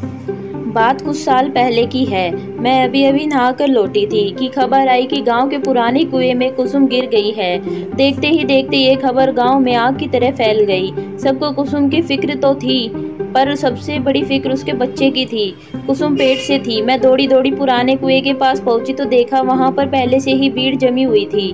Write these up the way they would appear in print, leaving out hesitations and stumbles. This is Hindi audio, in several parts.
बात कुछ साल पहले की है। मैं अभी अभी नहाकर लौटी थी कि खबर आई कि गांव के पुराने कुएं में कुसुम गिर गई है। देखते ही देखते ये खबर गांव में आग की तरह फैल गई। सबको कुसुम की फिक्र तो थी, पर सबसे बड़ी फिक्र उसके बच्चे की थी। कुसुम पेट से थी। मैं दौड़ी दौड़ी पुराने कुएं के पास पहुंची तो देखा वहां पर पहले से ही भीड़ जमी हुई थी।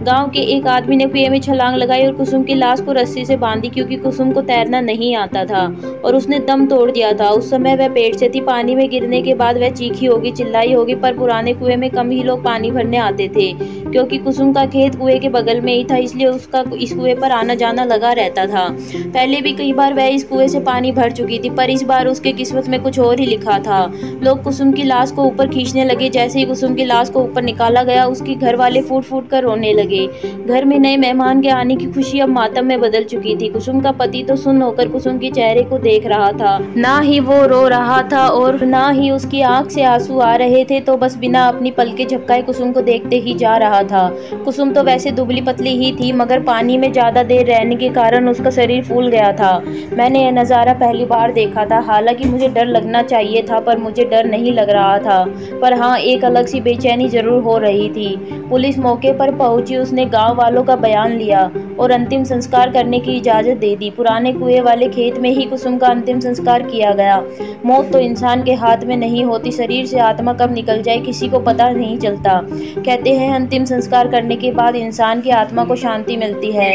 गांव के एक आदमी ने कुएं में छलांग लगाई और कुसुम की लाश को रस्सी से बांधी, क्योंकि कुसुम को तैरना नहीं आता था और उसने दम तोड़ दिया था। उस समय वह पेट से थी। पानी में गिरने के बाद वह चीखी होगी, चिल्लाई होगी, पर पुराने कुएं में कम ही लोग पानी भरने आते थे, क्योंकि कुसुम का खेत कुएं के बगल में ही था, इसलिए उसका इस कुएं पर आना जाना लगा रहता था। पहले भी कई बार वह इस कुएं से पानी भर चुकी थी, पर इस बार उसके किस्मत में कुछ और ही लिखा था। लोग कुसुम की लाश को ऊपर खींचने लगे। जैसे ही कुसुम की लाश को ऊपर निकाला गया, उसके घर वाले फूट फूट कर रोने लगे। घर में नए मेहमान के आने की खुशी अब मातम में बदल चुकी थी। कुसुम का पति तो सुन्न होकर कुसुम के चेहरे को देख रहा था। ना ही वो रो रहा था और ना ही उसकी आंख से आंसू आ रहे थे, तो बस बिना अपनी पलकें झपकाए कुसुम को देखते ही जा रहा था। कुसुम तो वैसे दुबली पतली ही थी, मगर पानी में ज्यादा देर रहने के कारण उसका शरीर फूल गया था। मैंने यह नज़ारा पहली बार देखा था। हालांकि मुझे डर लगना चाहिए था, पर मुझे डर नहीं लग रहा था। पर हाँ, एक अलग सी बेचैनी जरूर हो रही थी। पुलिस मौके पर पहुंची। उसने गांव वालों का बयान लिया और अंतिम संस्कार करने की इजाजत दे दी। पुराने कुएं वाले खेत में ही कुसुम का अंतिम संस्कार किया गया। मौत तो इंसान के हाथ में नहीं होती। शरीर से आत्मा कब निकल जाए किसी को पता नहीं चलता। कहते हैं अंतिम संस्कार करने के बाद इंसान की आत्मा को शांति मिलती है,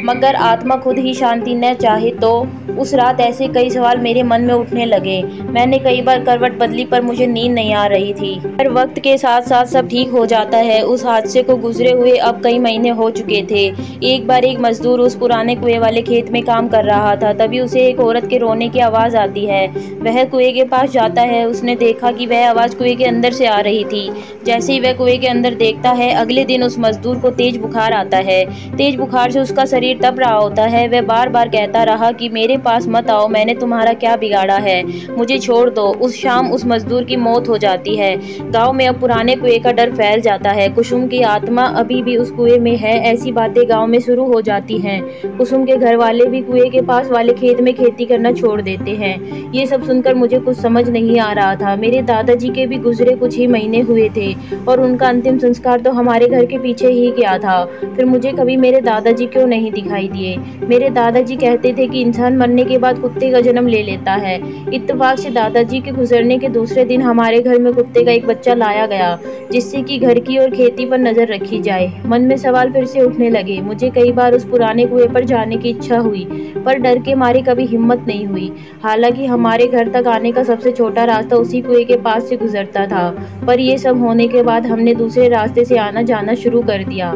मगर आत्मा खुद ही शांति न चाहे तो। उस रात ऐसे कई सवाल मेरे मन में उठने लगे। मैंने कई बार करवट बदली, पर मुझे नींद नहीं आ रही थी। पर वक्त के साथ साथ सब ठीक हो जाता है। उस हादसे को गुजरे हुए अब कई महीने हो चुके थे। एक बार एक मजदूर उस पुराने कुएं वाले खेत में काम कर रहा था। तभी उसे एक औरत के रोने की आवाज आती है। वह कुएं के पास जाता है। उसने देखा कि वह आवाज कुएं के अंदर से आ रही थी। जैसे ही वह कुएं के अंदर देखता है, अगले दिन उस मजदूर को तेज बुखार आता है। तेज बुखार से उसका शरीर तप रहा होता है। वह बार बार कहता रहा कि मेरे पास मत आओ, मैंने तुम्हारा क्या बिगाड़ा है, मुझे छोड़ दो। उस शाम उस मजदूर की मौत हो जाती है। गांव में अब पुराने कुएं का डर फैल जाता है। कुसुम की आत्मा अभी भी उस कुएं में है, ऐसी बातें गांव में शुरू हो जाती हैं। कुसुम के घर वाले भी कुएं के पास वाले खेत में खेती करना छोड़ देते हैं। ये सब सुनकर मुझे कुछ समझ नहीं आ रहा था। मेरे दादाजी के भी गुजरे कुछ ही महीने हुए थे और उनका अंतिम संस्कार तो हमारे घर के पीछे ही किया था। फिर मुझे कभी मेरे दादाजी क्यों नहीं दिखाई दिए। मेरे दादाजी कहते थे कि इंसान मरने के बाद कुत्ते का जन्म ले लेता है। इत्तेफाक से दादाजी के गुजरने के दूसरे दिन हमारे घर में कुत्ते का एक बच्चा लाया गया, जिससे कि घर की और खेती पर नजर रखी जाए। मन में सवाल फिर से उठने लगे। मुझे कई बार उस पुराने कुएं पर जाने की इच्छा हुई, पर डर के मारे कभी हिम्मत नहीं हुई। हालांकि हमारे घर तक आने का सबसे छोटा रास्ता उसी कुएं के पास से गुजरता था, पर यह सब होने के बाद हमने दूसरे रास्ते से आना जाना शुरू कर दिया।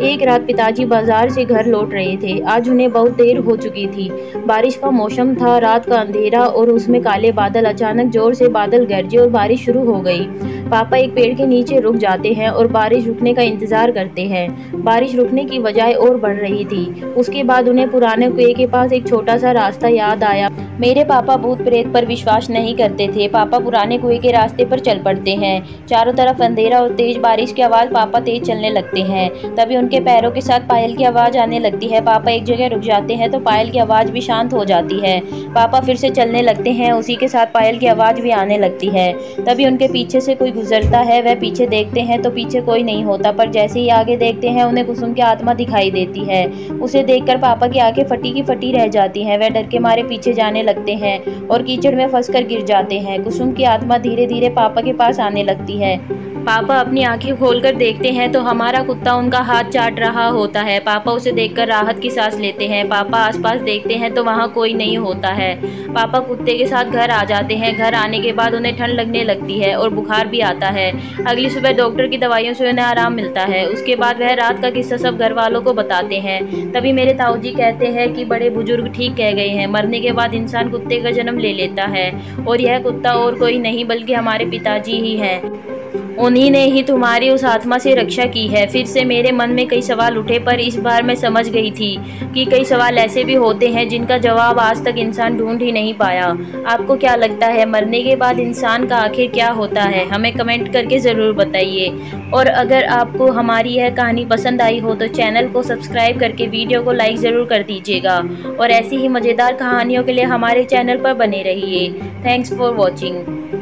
एक रात पिताजी बाजार से घर लौट रहे थे। आज उन्हें बहुत देर हो चुकी थी। बारिश का मौसम था, रात का अंधेरा और उसमें काले बादल। अचानक जोर से बादल गरजे और बारिश शुरू हो गई। पापा एक पेड़ के नीचे रुक जाते हैं और बारिश रुकने का इंतजार करते हैं। बारिश रुकने की बजाय और बढ़ रही थी। उसके बाद उन्हें पुराने कुएं के पास एक छोटा सा रास्ता याद आया। मेरे पापा भूत प्रेत पर विश्वास नहीं करते थे। पापा पुराने कुएं के रास्ते पर चल पड़ते हैं। चारों तरफ अंधेरा और तेज बारिश की आवाज। पापा तेज चलने लगते हैं। तभी उनके पैरों के साथ पायल की आवाज आने लगती है। पापा एक जगह रुक जाते हैं तो पायल की आवाज भी शांत हो जाती है। पापा फिर से चलने लगते हैं। उसी के साथ पायल की आवाज भी आने लगती है। तभी उनके पीछे से कोई गुजरता है। वह पीछे देखते हैं तो पीछे कोई नहीं होता, पर जैसे ही आगे देखते हैं उन्हें कुसुम की आत्मा दिखाई देती है। उसे देखकर पापा की आंखें फटी की फटी रह जाती हैं। वह डर के मारे पीछे जाने लगते हैं और कीचड़ में फंसकर गिर जाते हैं। कुसुम की आत्मा धीरे धीरे पापा के पास आने लगती है। पापा अपनी आंखें खोलकर देखते हैं तो हमारा कुत्ता उनका हाथ चाट रहा होता है। पापा उसे देखकर राहत की सांस लेते हैं। पापा आसपास देखते हैं तो वहाँ कोई नहीं होता है। पापा कुत्ते के साथ घर आ जाते हैं। घर आने के बाद उन्हें ठंड लगने लगती है और बुखार भी आता है। अगली सुबह डॉक्टर की दवाइयों से उन्हें आराम मिलता है। उसके बाद वह रात का किस्सा सब घर वालों को बताते हैं। तभी मेरे ताऊजी कहते हैं कि बड़े बुजुर्ग ठीक कह गए हैं, मरने के बाद इंसान कुत्ते का जन्म ले लेता है और यह कुत्ता और कोई नहीं बल्कि हमारे पिताजी ही हैं। उन्हीं ने ही तुम्हारी उस आत्मा से रक्षा की है। फिर से मेरे मन में कई सवाल उठे, पर इस बार मैं समझ गई थी कि कई सवाल ऐसे भी होते हैं जिनका जवाब आज तक इंसान ढूंढ ही नहीं पाया। आपको क्या लगता है, मरने के बाद इंसान का आखिर क्या होता है? हमें कमेंट करके ज़रूर बताइए। और अगर आपको हमारी यह कहानी पसंद आई हो तो चैनल को सब्सक्राइब करके वीडियो को लाइक ज़रूर कर दीजिएगा। और ऐसी ही मज़ेदार कहानियों के लिए हमारे चैनल पर बने रहिए। Thanks for watching.